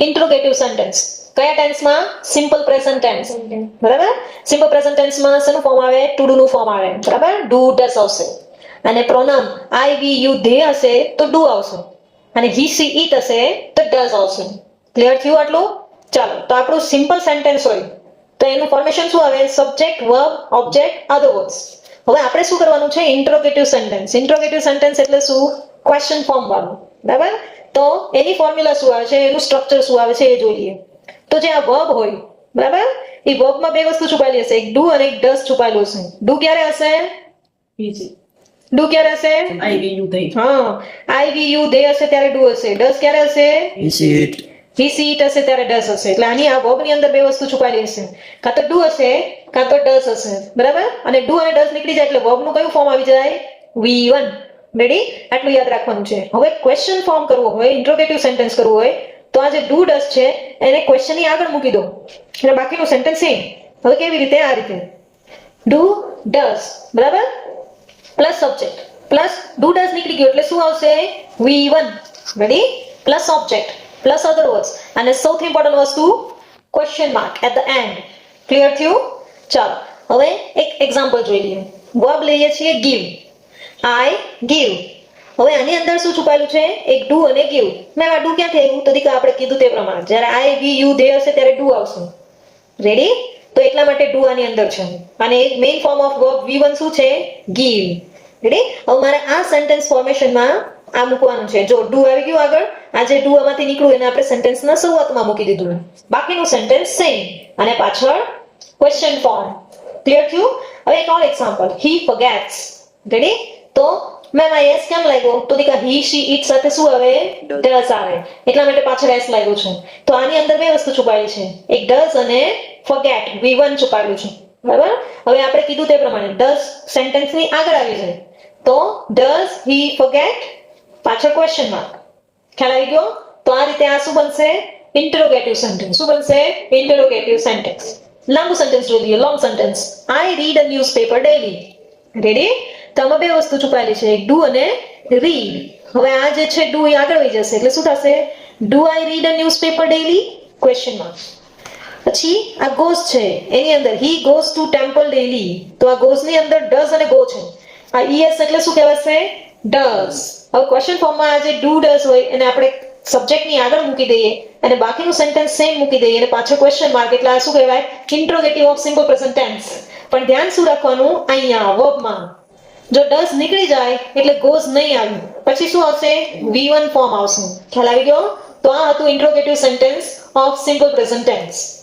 Interrogative sentence કયા ટેન્સમાં? Simple present tense, બરાબર. Simple present ટેન્સમાં શેનું ફોર્મ આવે? ટુ ડુ નું ફોર્મ આવે, બરાબર. ડુ ડસ આવશે અને pronoun I we you they હશે તો ડુ આવશે અને હી સી ઇટ હશે તો ડઝ આવશે. ક્લિયર થયું આટલું? ચાલો, તો આપણું સિમ્પલ સેન્ટેન્સ હોય તો એનું ફોર્મેશન શું આવે? સબ્જેક્ટ, વર્બ, ઓબ્જેક્ટ, અધર વર્ડ્સ. હવે આપણે શું કરવાનું છે? Interrogative sentence. ઇન્ટ્રોગેટિવ સેન્ટેન્સ એટલે શું? ક્વેશ્ચન ફોર્મ વાળું, બરાબર. તો એની ફોર્મ્યુલા શું આવે છે, એનું સ્ટ્રક્ચર શું આવે છે એ જોઈએ. તો જે આ વર્બ હોય, બરાબર, એ વર્બમાં બે વસ્તુ છુપાયેલી હશે, એક ડુ અને એક ડઝ છુપાયેલું હશે. ડુ ક્યારે હશે? ડુ ક્યારે હશે? I will you they. હા, આઈ વી યુ ધે હશે ત્યારે ડુ હશે. ડઝ ક્યારે હશે? He see it. He she it હશે ત્યારે ડઝ હશે. એટલે આની આ વર્બ ની અંદર બે વસ્તુ છુપાયેલી હશે, કાં તો ડુ હશે કાં તો ડઝ હશે, બરાબર. અને ડુ અને ડઝ નીકળી જાય એટલે વર્બ નું કયું ફોર્મ આવી જાય? V1. રેડી? આટલું યાદ રાખવાનું છે. હવે ક્વેશ્ચન ફોર્મ કરવો હોય, ઇન્ટ્રોગેટિવ સેન્ટેન્સ કરવું હોય તો આ જે ડુ ડઝ છે એને ક્વેશ્ચન ની આગળ મૂકી દો એટલે બાકીનું સેન્ટેન્સ સેમ. હવે કેવી રીતે? આ રીતે ડુ ડઝ, બરાબર, plus subject plus do does નીકળી ગયું એટલે શું આવશે? V1. Ready? Plus object plus other words અને સૌથી ઇમ્પોર્ટન્ટ વસ્તુ question mark at the end. Clear થયું? ચાલો, હવે એક એક્ઝામ્પલ જોઈ લઈએ. વર્બ લઈએ છીએ ગીવ. આઈ ગીવ. હવે આની અંદર શું છુપાયેલું છે? એક ડુ અને ગીવ. મેં આ ડુ ક્યાંથી આવ્યું? તો દીકરા આપણે કીધું તે પ્રમાણે જ્યારે આઈ વી યુ ધે હશે ત્યારે ડુ આવશે. રેડી? તો એટલા માટે ડુ આની અંદર છે અને main form of verb V1 શું છે? ગીવ. રેડી? હવે મારે આ સેન્ટેન્સ ફોર્મેશનમાં આ મૂકવાનું છે. જો ડુ આવી ગયું આગળ, આ જે ડુ આમાંથી નીકળ્યું એને આપણે સેન્ટેન્સના શરૂઆતમાં મૂકી દીધું. બાકીનું સેન્ટેન્સ સેમ અને પાછળ ક્વેશ્ચન ફોર્મ. ક્લિયર થયું? હવે એક ઓર એક્ઝામ્પલ, હી ફોરગેટ્સ. રેડી? તો મેમ આ એસ કેમ લાગ્યો? તો દીકા હી સી ઇટ સાથે શું આવે? ડઝ આવે. એટલા માટે પાછળ એસ લાગ્યો છે. તો આની અંદર બે વસ્તુ છુપાયેલી છે, એક ડઝ અને ફોરગેટ V1 છુપાયેલું છે, બરાબર. હવે આપણે કીધું તે પ્રમાણે ડઝ સેન્ટેન્સની આગળ આવી જાય તો ડઝ હી ફોરગેટ પાછળ ક્વેશ્ચન માર્ક. ખ્યાલ આવી ગયો? તો આ રીતે આ શું બનશે? Interrogative sentence. શું બનશે? Interrogative sentence. લાંબુ સેન્ટેન્સ જોઈ લઈએ, long sentence. I read a newspaper daily. Ready? તો આમાં બે વસ્તુ છુપાયેલી છે, એક ડુ અને રીડ. હવે આ જે છે ડુ એ આગળ વહી જશે એટલે શું થશે? Do I read a newspaper daily? Question mark. પછી આ ગોઝ છે એની અંદર he goes to temple daily. તો આ ગોઝ ની અંદર ડઝ અને ગો છે. આ ES એટલે શું કહેવાશે? ડઝ. હવે ક્વેશ્ચન ફોર્મમાં આ જે ડુ ડઝ હોય એને આપણે સબ્જેક્ટની આગળ મૂકી દઈએ અને બાકીનું સેન્ટેન્સ સેમ મૂકી દઈએ અને પાછળ ક્વેશ્ચન માર્ક એટલે આ શું કહેવાય? Interrogative of simple present tense. પણ ધ્યાન શું રાખવાનું? અહીંયા વર્બમાં જો ડઝ નીકળી જાય એટલે ગોઝ નહીં આવ્યું, પછી શું આવશે? V1 ફોર્મ આવશે. ખ્યાલ આવી ગયો? તો આ હતું interrogative sentence of simple present tense.